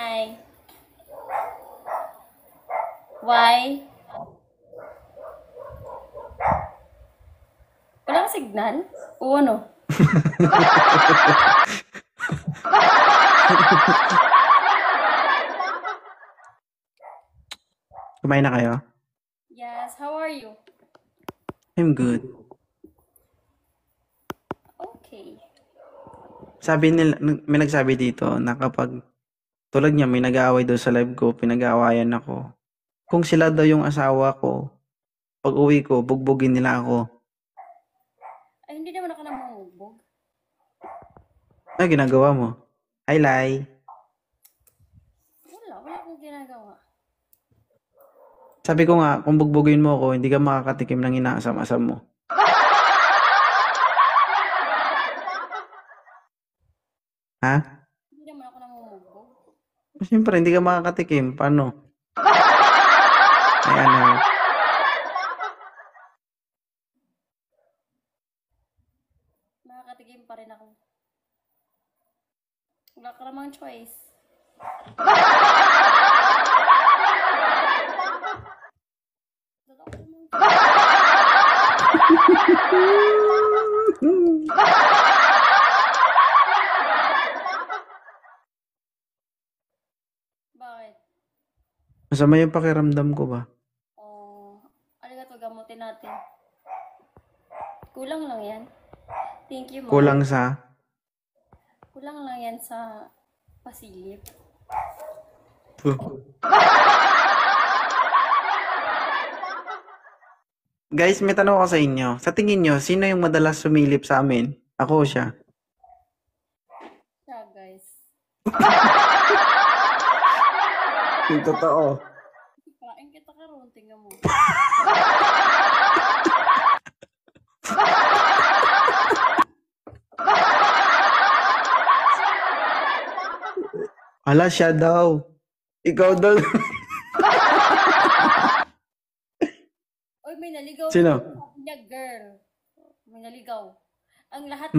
Hi. Why? Walang signal? O ano? Kumain na kayo? Yes, how are you? I'm good. Okay. Sabi nila, may nagsabi dito na kapag tulad niya may nag-aaway daw sa live ko, pinag-aawayan ako. Kung sila daw yung asawa ko, pag uwi ko, bugbugin nila ako. Ay, hindi naman ako namumugbog. Ano ginagawa mo? Hi, Lai. Wala akong ginagawa. Sabi ko nga, kung bugbugin mo ako, hindi ka makakatikim ng inaasam-asam mo. Ha? Hindi naman ako namumugbog. Siyempre, hindi ka makakatikim. Paano? Ay, ano? Makakatigim pa rin ako. Wala ka namang choice. Wala ka namang Bakit? Masama yung pakiramdam ko ba? Oh, arigato, gamutin natin. Kulang lang yan. Thank you, Mom. Kulang sa... Kulang lang yan sa pasilip. Guys, may tanong ako sa inyo. Sa tingin nyo, sino yung madalas sumilip sa amin? Ako o siya? Siya, guys. Yung totoo. Kain kita karon, tingnan mo. Ala, siya daw. Ikaw daw. Oy, may naligaw. Sino? Sabi niya, girl. May naligaw. Ang lahat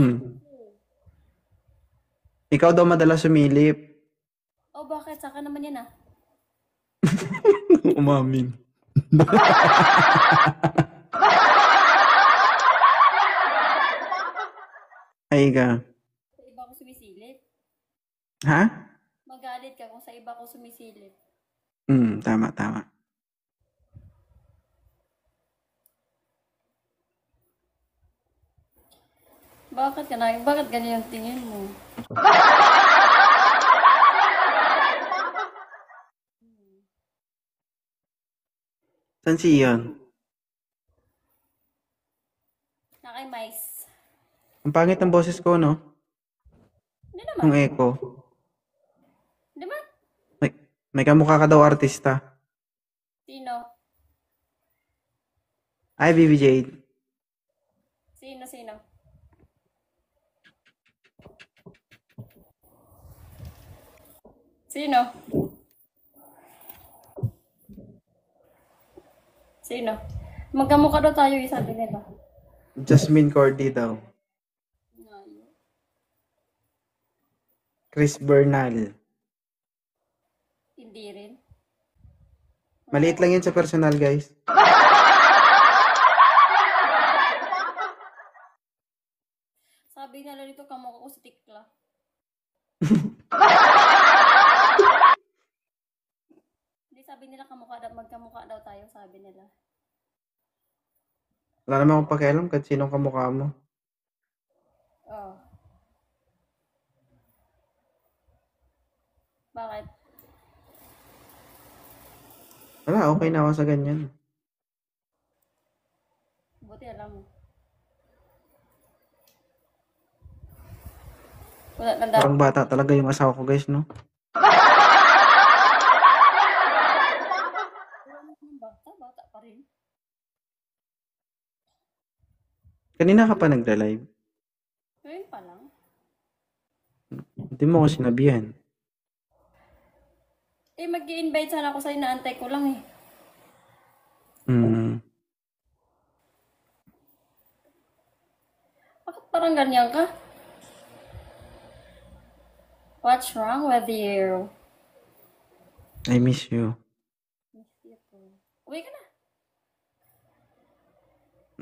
Ikaw daw madalas sumilip. Oh, bakit? Saka naman yan ah. Umamin. Ay ka. Sa iba ko sumisilip. Ha? Magalit ka kung sa iba ko sumisilip. Tama, tama. Bakit ka na? Bakit ganyan yung tingin mo? Saan si Ian? Nakay mais. Ang pangit ng boses ko, no? Hindi Ang naman. echo. Di ba? May kamukha ka daw artista. Sino? Ay, Bibi Jade. Sino? Sino? Sino? Magkamukha daw tayo, sabi nila. Jasmine Cordy daw. Chris Bernal. Hindi rin. Maliit lang yan sa personal, guys. Sabi nila nito, kamukha ko si Tikla. Hindi, sabi nila magkamukha daw tayo, sabi nila. Wala naman akong pakialam kahit sinong kamukha mo. Oh. Bakit? Wala, okay na ako sa ganyan. Buti alam mo. Wala na daw. Parang bata talaga yung asawa ko, guys, no? Bata pa rin. Kanina ka pa nagla-live. Ngayon pa lang. Hindi mo ako sinabihan. Eh, mag-i-invite sana ako sa'yo, naantay ko lang eh. Bakit parang ganyan ka? What's wrong with you? I miss you. Miss you too. Uwi ka na.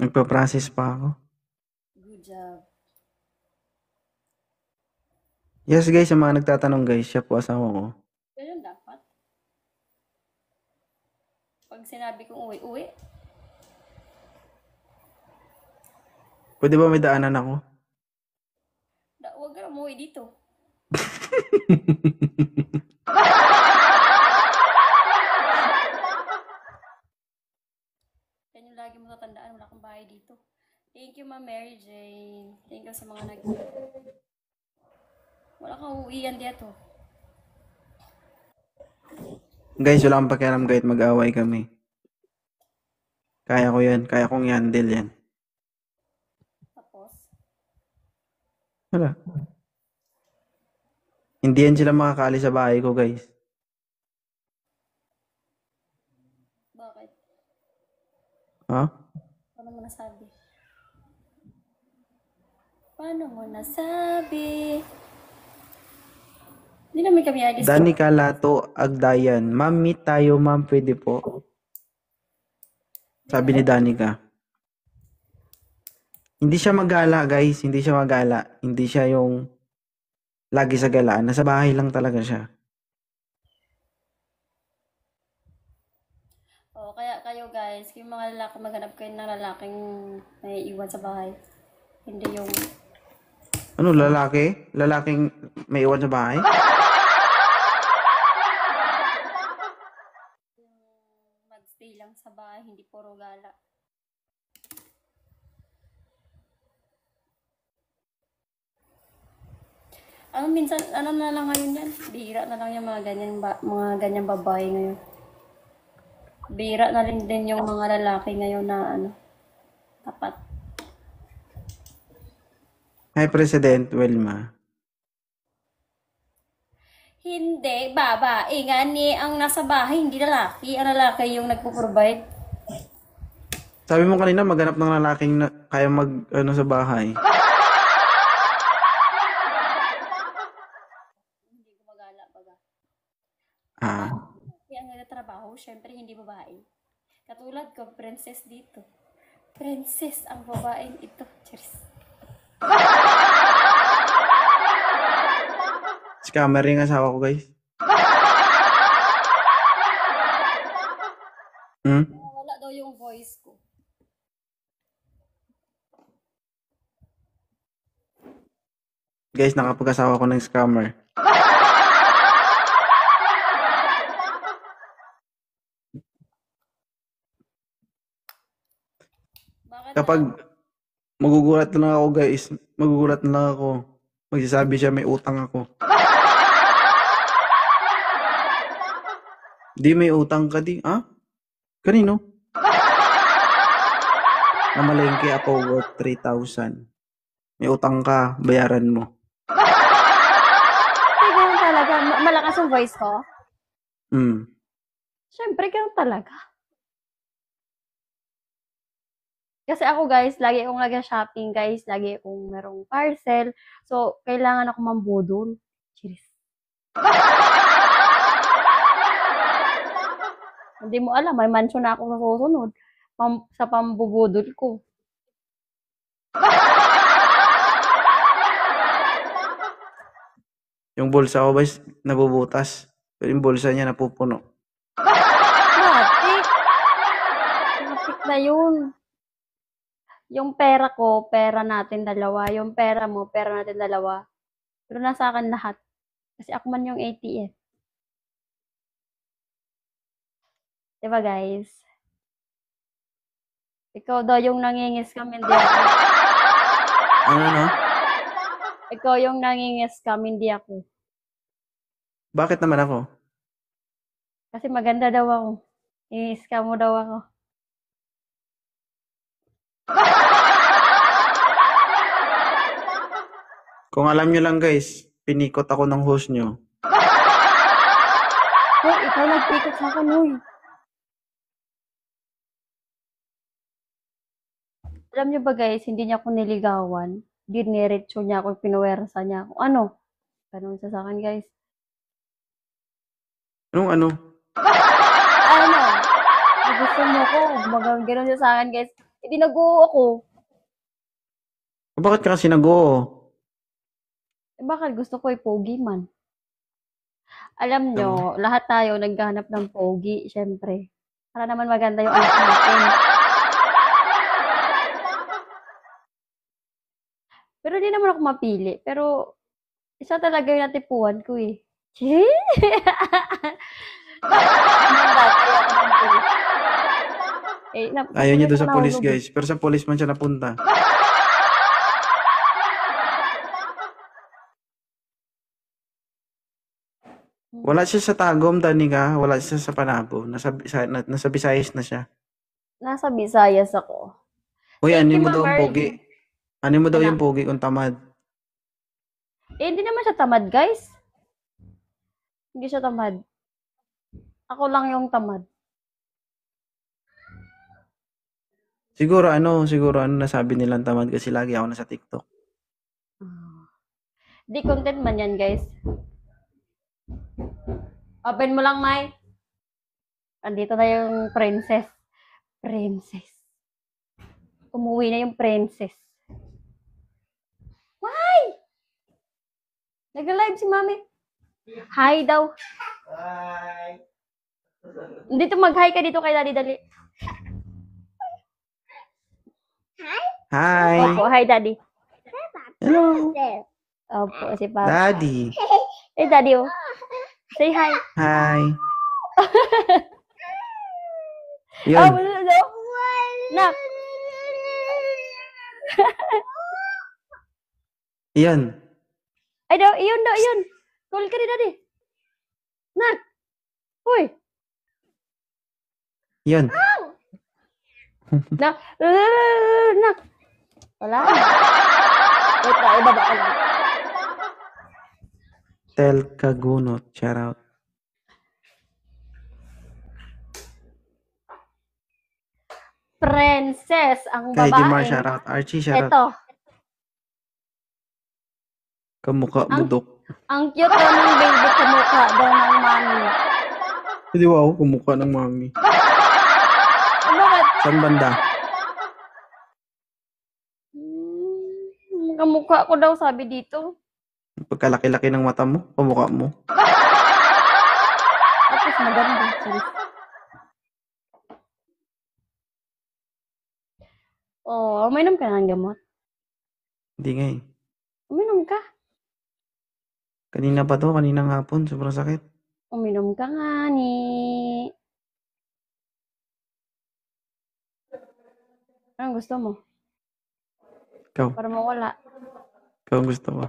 Nagpa-process pa ako. Good job. Yes guys, sa mga nagtatanong guys, siya po asawa ko. Ganun dapat. Pag sinabi kong uwi, uwi. Pwede ba may daanan ako? Huwag ka na umuwi dito. Yan yung lagi mo tatandaan, wala kang bahay dito. Thank you, Ma'am Mary Jane. Thank you sa mga wala kang uuwian dito. Guys, wala akong pakialam kahit mag-away kami. Kaya ko yan. Kaya kong i-handle yan. Tapos, Wala. Hindi yan sila makakaalis sa bahay ko, guys. bakit? Ha? Paano mo nasabi? Paano mo nasabi? Hindi naman kami alis. Dani Calato, Agdayan. Ma'am, meet tayo, ma'am. Pwede po. Sabi ni Danica. Hindi siya magala, guys. Hindi siya magala. Hindi siya yung lagi sa galaan. Nasa bahay lang talaga siya. Oh, kaya kayo guys, yung mga lalaki, maghanap kayo ng lalaking may iwan sa bahay. Hindi yung Ano, lalaki? Lalaking may iwan sa bahay? magstay lang sa bahay, hindi puro gala. Minsan, ano na lang ngayon yan? Bihira na lang yung mga ganyang babae ngayon. Bihira na rin din yung mga lalaki ngayon na tapat. Hi, President Wilma. Hindi, babae nga ni ang nasa bahay, hindi lalaki. Ang lalaki yung nagpo-provide. Sabi mo kanina, maghanap ng lalaking na kaya sa bahay. Hindi gumagala baga. Ah. Kaya ang nagtatrabaho, syempre hindi babae. Katulad ko, princess dito. Princess ang babaeng ito. Cheers. Scammer yung asawa ko, guys. Wala daw yung voice ko. Guys, nakapag-asawa ko ng scammer. Bakit Kapag magugulat na lang ako, guys. Magugulat na lang ako. Magsasabi siya may utang ako. Di may utang ka di. Ha? Kanino? Namalengke ako worth 3,000. May utang ka, bayaran mo. Ay, ganun talaga. Malakas ang voice ko? Siyempre, ganun talaga. Kasi ako guys, lagi akong nag-shopping guys. Lagi akong merong parcel. So, kailangan ako mambudol. Cheers. Hindi mo alam, may mansion na ako sa susunod. Sa pambubudol ko. Yung bulsa ko, guys, nabubutas. Pero yung bulsa niya napupuno. Matik! Matik na yun. Yung pera ko, pera natin dalawa. Yung pera mo, pera natin dalawa. Pero nasa akin lahat. Kasi ako man yung ATM. Diba guys? Ikaw daw yung nangingis-scam, hindi ako. Ano? Ikaw yung nangingis-scam, hindi ako. Bakit naman ako? Kasi maganda daw ako. I-scam mo daw ako. Kung alam nyo lang guys, pinikot ako ng host nyo. Hoy, ikaw nagpikot sa akin, hoy. Alam niyo ba guys, hindi niya ako niligawan. Diniretso niya ako, pinuwersa niya ako. Ano? Ganun siya sa akin guys. Anong ano? Ano? Gusto mo ko, gano'n siya sa akin, guys. Hindi nag-oo ako. Bakit ka kasi nag-oo? Bakit gusto ko pogi man? Alam nyo, Tama. lahat tayo naghahanap ng pogi, syempre. Para naman maganda yung anak natin. Pero di naman ako mapili. Pero, isa talaga yung natipuan ko eh. Naman dati ako ng pulis. Ayaw niya Pulis doon ako sa police, nahulog eh. guys. Pero sa police man siya napunta. Wala siya sa Tagum, Danica. Wala siya sa Panabo. Nasa Visayas na siya. Nasa Visayas ako. Uy, Thank ano you, mo daw Ma'am ang Merl. pogi? Ano mo daw Ano? yung pogi kung tamad? Hindi naman siya tamad, guys. Hindi siya tamad. Ako lang yung tamad. Siguro nasabi nilang tamad kasi lagi ako nasa TikTok. Di content man yan, guys. Open mo lang, Mai. Andito na yung princess. Princess. Umuwi na yung princess. Why? Nag-live si Mami. Hi daw. Hi! Dito mag-hi ka dito kay Daddy Dali. Hi! Opo, hi Daddy. Hello! Opo, si Papa. Daddy! Eh, Daddy, oh. Say hi. Hi! Oh, Yun. wala daw. Nak. Yun. Ay, daw, iyon. Call ka ni Daddy. Nak. Uy. Yun. Nak. Nak. Wala. Wait lang, ibaba ko lang. Tel Kagunot. Shout out. Princess, ang Kay Dimar, babae. shout out. Archie, shout out. Ito. Kamukha budok. Ang cute daw ng baby kamukha daw ng mami. Hindi wow, kamukha ng mami. Bakit? Saan banda? Kamukha ko daw, sabi dito. Pagkalaki-laki ng mata mo, kamukha mo. Tapos maganda. Sorry. Oh, uminom ka ng gamot. Hindi nga eh. Uminom ka. Kanina pa to, kaninang hapon. Sobrang sakit. Uminom ka nga ni. Anong gusto mo? Ikaw. Para mawala. Ikaw ang gusto ko.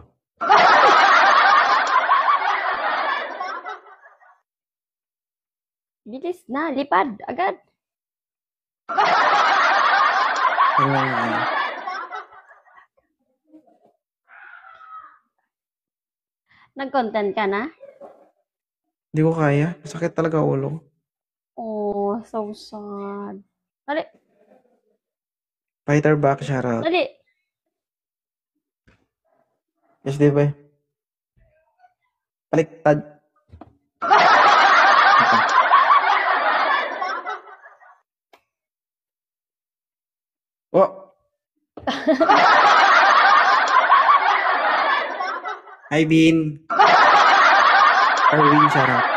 Bilis na, lipad, agad. Ay. Nag-content ka na? Hindi ko kaya. Sakit talaga ulo. Oh, so sad. Dali, Fighter back, shout out. dali. Yes, di ba? Baliktad. Oh! Hi, Bean. Erwin, shout out.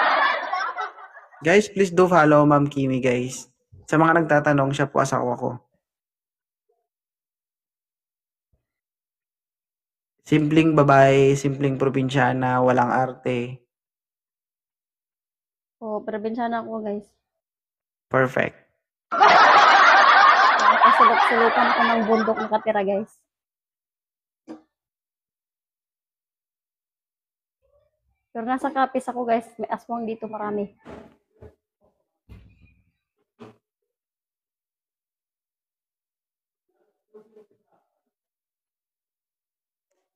Guys, please do follow Ma'am Kimi, guys. Sa mga nagtatanong, siya po asawa ko. Simpleng babae, simpleng probinsyana, walang arte. Oh, probinsyana ako, guys. Perfect. Kasulok-sulukan ako ng bundok nakatira, guys. Pero nasa kapis ako, guys. May aswang dito, marami.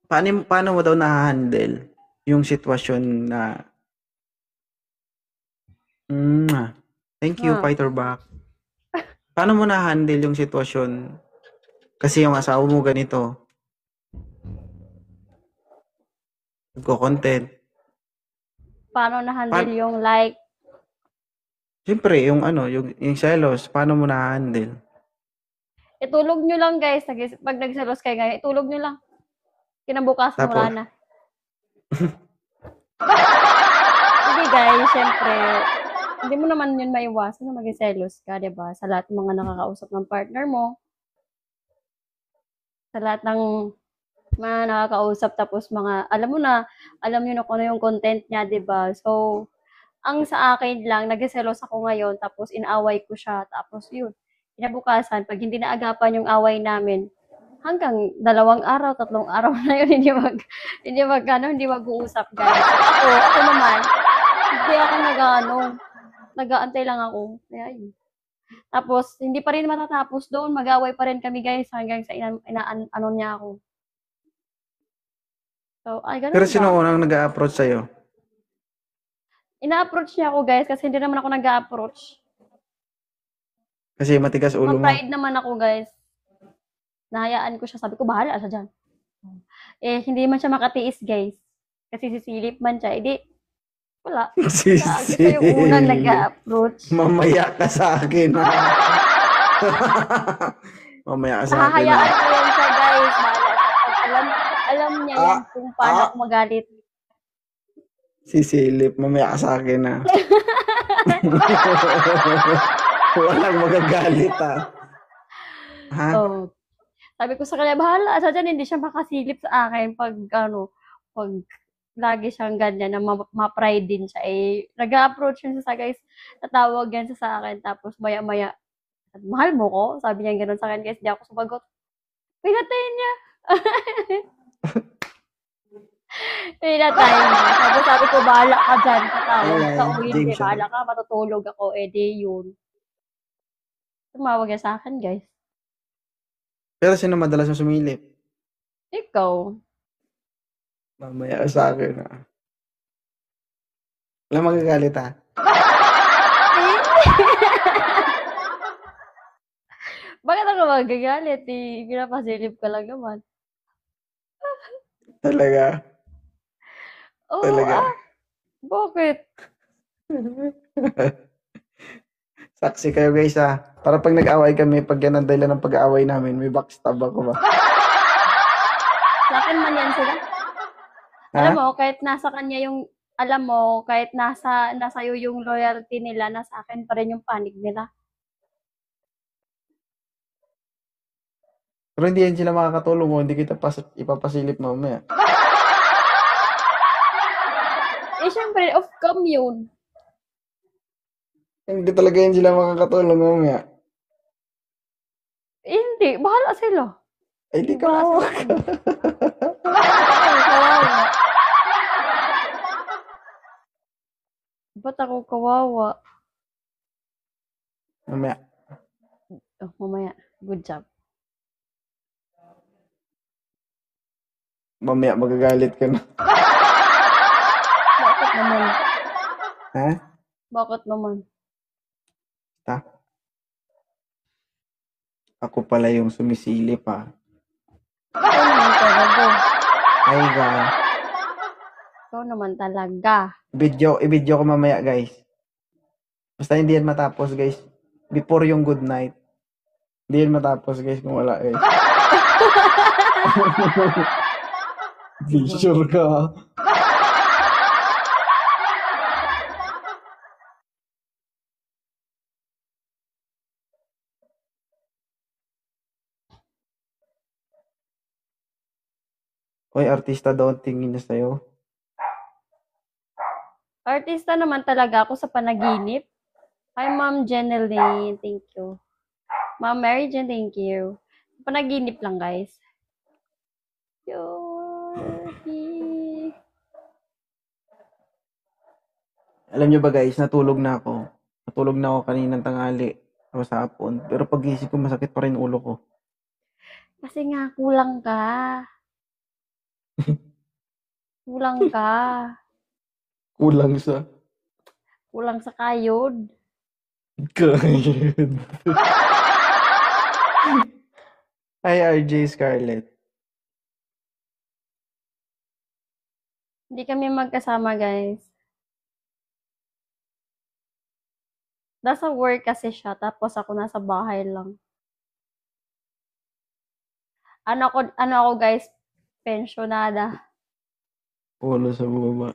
Paano mo daw na-handle yung sitwasyon na thank you, Fighter back. Paano mo na-handle yung sitwasyon kasi yung asawa mo ganito nagko-content? Paano na-handle yung like Siyempre, yung ano, yung selos, paano mo na-handle? Itulog nyo lang guys, pag nagselos kayo ngayon, itulog nyo lang. Kinabukasan wala Tapos, na. Hindi guys, syempre, hindi mo naman yun maiwasan na maging selos ka, di ba? Sa lahat ng mga nakakausap ng partner mo, sa lahat ng mga nakakausap, tapos mga, alam nyo na kung ano yung content niya, di ba? So, ang sa akin lang, nagseselos ako ngayon, tapos inaaway ko siya, tapos yun. Kinabukasan, pag hindi naagapan yung away namin, hanggang 2 araw, 3 araw na yun, hindi mag-uusap, guys. Ako naman, hindi ako nag-aantay lang ako. Kaya yun. Tapos, hindi pa rin matatapos doon, mag-away pa rin kami, guys, hanggang sa ano niya ako. So, ay, pero ganun sino lang. unang nag-a-approach sa'yo? Ina-approach niya ako, guys, kasi hindi naman ako nag-a-approach. Kasi matigas ulo mo. Ma-pride naman ako, guys. Nahayaan ko siya. Sabi ko, bahala siya dyan. Hindi man siya makatiis, guys. Kasi sisilip man siya. Wala. Siya yung unang Sisil. nag-a-approach. Mamaya ka sa akin, ha? Mamaya ka sa akin, ha? Hahayaan ko yan siya, guys. Bahala siya. Pag alam niya yan kung paano ako magalit. Sisilip. Mamaya ka sa akin, ha? Walang magagalit, ha? Ha? Oh. Sabi ko sa kanya, bahala siya dyan. Hindi siya makasilip sa akin pag lagi siyang ganyan na ma-pride din siya. Nag-a-approach yun sa guys. Tatawag yan sa akin. Tapos maya-maya, mahal mo ko? Sabi niya gano'n sa akin, guys. Di ako sumagot. Pinatay niya. Pinatay niya. Tapos sabi ko, bahala ka dyan. Tatawag ka o hindi. Bahala ka, matutulog ako. Di yun. Tumawag niya sa akin, guys. Pero sino madalas mo sumilip? Ikaw. Mamaya ka sa akin, ha? Walang magagalit, ha? Bakit ako magagalit? Pinapasilip ka lang naman. Talaga? Oo, Talaga? Bakit? Saksi kayo, guys, ha? Para pag nag-away kami, pag yan ang dahilan ng pag-aaway namin, may backstab ako ba? Sa akin man yan sila. Ha? Alam mo, kahit nasa kanya yung, alam mo, kahit nasa iyo yung loyalty nila, nasa akin pa rin yung panig nila. Pero hindi yan sila makakatulong mo, hindi kita ipapasilip mamaya. Syempre, off-cam yun. Hindi talaga yan sila makakatulong mamaya. Hindi, bahala sila. Ay, di ka mawak. Kawawa. Ba't ako kawawa? Mamaya. Oh, mamaya. Good job. Mamaya magagalit ka na. Bakit naman? Ha? Bakit naman? Ta? Ako pala yung sumisilip, ha? Ikaw naman talaga. Ay, ga. Ikaw naman talaga. I-video ko mamaya, guys. Basta hindi yan matapos, guys. Before yung good night. Hindi yan matapos, guys, kung wala, guys. Be sure ka. Hoy, artista daw ang tingin niya sa'yo. Artista naman talaga ako sa panaginip. Hi, Ma'am Jeneline. Thank you. Ma'am Mary Jane, thank you. Panaginip lang, guys. Alam nyo ba, guys, natulog na ako. Natulog na ako kaninang tanghali. Tapos sa hapon. Pero pag-isip ko, masakit pa rin ulo ko. Kasi nga, kulang ka. Kulang ka. Kulang sa... Kulang sa kayod. Kayod. Hi, RJ Scarlett. Hindi kami magkasama, guys. Nasa work kasi siya, tapos ako nasa bahay lang. Ano ako guys, pensionada. Ulo sa baba.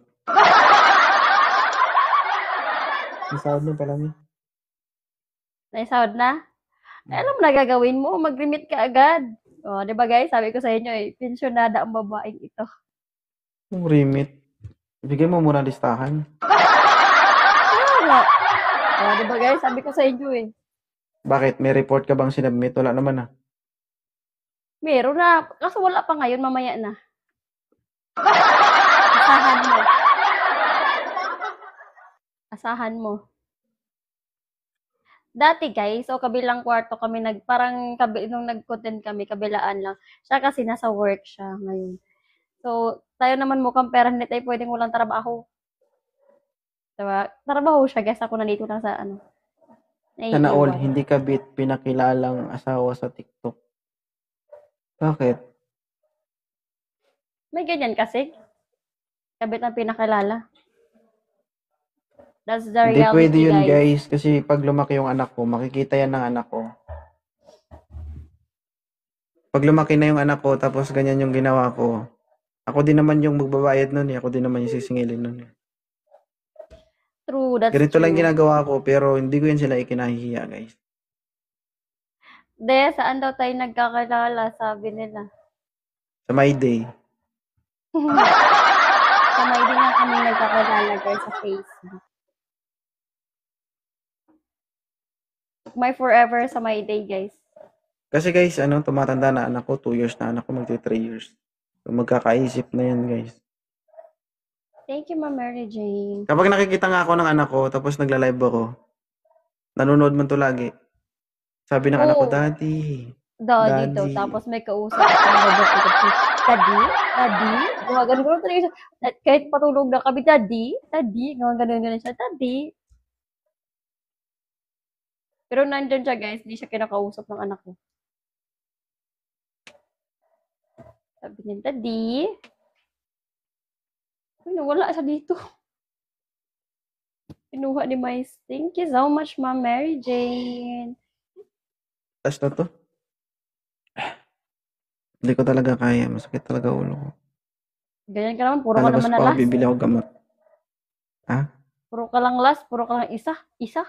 Nasahod na pala niya. Naisahod na? Eh, alam mo na gagawin mo, mag-remit ka agad. O, di ba guys, sabi ko sa inyo eh, pensionada ang babaeng ito. Yung remit. Bigay mo muna listahan. Wala. O, di ba guys, sabi ko sa inyo eh. Bakit? May report ka bang sinabmit? Wala naman ah. Meron na, kaso wala pa ngayon, mamaya na. Asahan mo. Asahan mo. Dati guys, so kabilang kwarto kami nung nag-content kami, kabilaan lang. Siya kasi nasa work siya ngayon. So, tayo naman mukhang pera hindi tayo pwedeng walang trabaho. Diba? Trabaho siya guys, ako nandito lang sa ano. Sana all, Naiiwan. hindi kabit pinakilalang asawa sa TikTok. Bakit? May ganyan kasi. Kabit ang pinakilala. That's the Hindi pwede reality yun guys. guys. Kasi pag lumaki yung anak ko, makikita yan ng anak ko. Pag lumaki na yung anak ko, tapos ganyan yung ginawa ko, ako din naman yung magbabayad nun eh. Ako din naman yung sisingilin nun eh. True, that's Ganito lang true. ginagawa ko, pero hindi ko yan sila ikinahihiya guys. De, saan daw tayo nagkakilala, sabi nila. Sa my day. Kamay din nga kami nagkakilala guys sa Facebook. My forever sa my day guys. Kasi guys, tumatanda na anak ko, 2 years na anak ko, magti 3 years. So, magkakaisip na yan guys. Thank you, Ma'am Mary Jane. Kapag nakikita nga ako ng anak ko, tapos nagla-live ako, nanonood man to lagi. Sabi ng anak ko, Oo. Daddy. Daddy daw. Daddy. Tapos may kausap akong babae. Daddy? Daddy? Gumagano talaga siya. Kahit patulog na kami, Daddy? Daddy? Gumagano siya, Daddy? Pero nandyan siya, guys. Hindi siya kinakausap ng anak ko. Sabi niya, Daddy? Ay, nawala siya dito. Pinuha ni Mais. Thank you so much, Ma'am Mary Jane. Tas na to. Hindi ko talaga kaya. Masakit talaga ulo ko. Ganyan ka naman. Puro ka Lalabas naman pa na ako, last. bibili ako gamot. Ha? Puro ka lang last. Puro ka lang isa. Isa.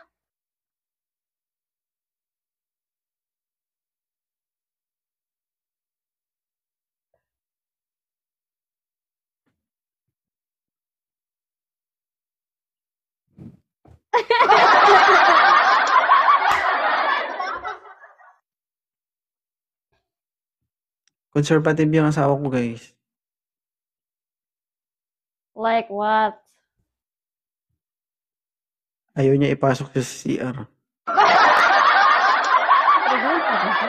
Conservative yung asawa ko, guys. Like what? Ayaw niya ipasok siya sa CR. Ganyan ka ba?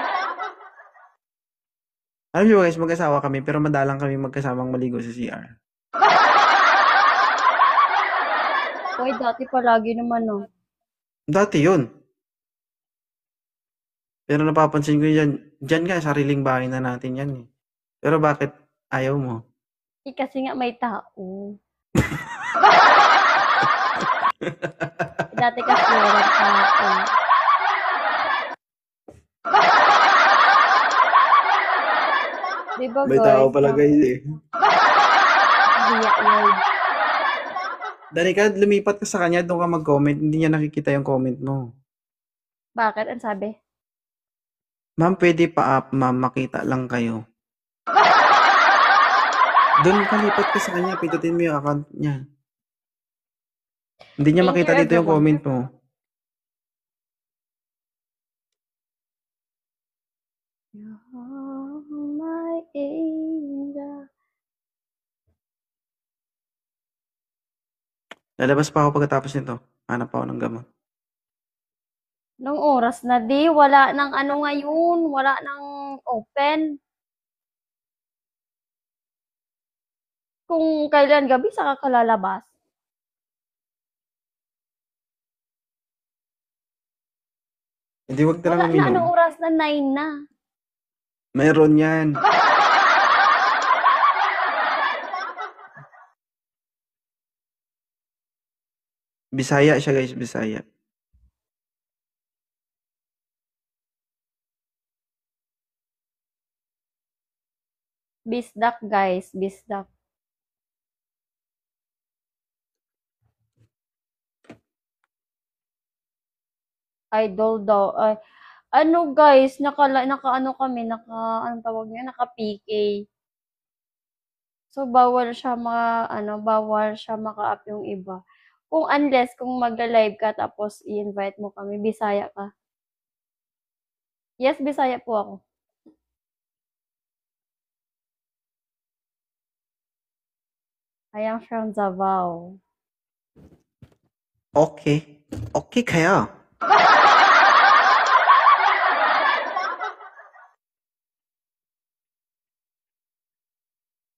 Alam niyo guys, mag-asawa kami, pero madalang kami magkasamang maligo sa CR. Hoy, dati palagi naman, no. Dati yun. Pero napapansin ko dyan nga, sariling bahay na natin yan eh. Pero bakit ayaw mo? Kasi nga may tao. Dati kasi walang tao. Diba, May guys? tao pala guys eh. Hiya yun. Danica, lumipat ka sa kanya, doon ka mag-comment. Hindi niya nakikita yung comment mo. Bakit? Ang sabi? Ma'am, pwede pa-up, ma'am. Makita lang kayo. Doon ka lipat ka sa kanya. Pindutin mo yung account niya. Hindi niya Thank makita you, dito yung everyone. comment mo. You're my angel. Lalabas pa ako pagkatapos nito. Hanap ako ng gamot. Nung oras na di, wala nang ano ngayon, wala nang open. Kung kailan gabi, saka ka lalabas. Hindi, wag ka Wala lang na, uminom. anong oras na? 9 na. Meron yan. Bisaya siya guys, Bisaya. Bisdak, guys. Bisdak. Idol daw. Ay, ano guys, naka-ano kami, anong tawag niya, naka-PK. So, bawal siya maka-up yung iba. Kung magla-live ka tapos i-invite mo kami, Bisaya ka. Yes, Bisaya po ako. I am from Davao. Okay. Okay kayo.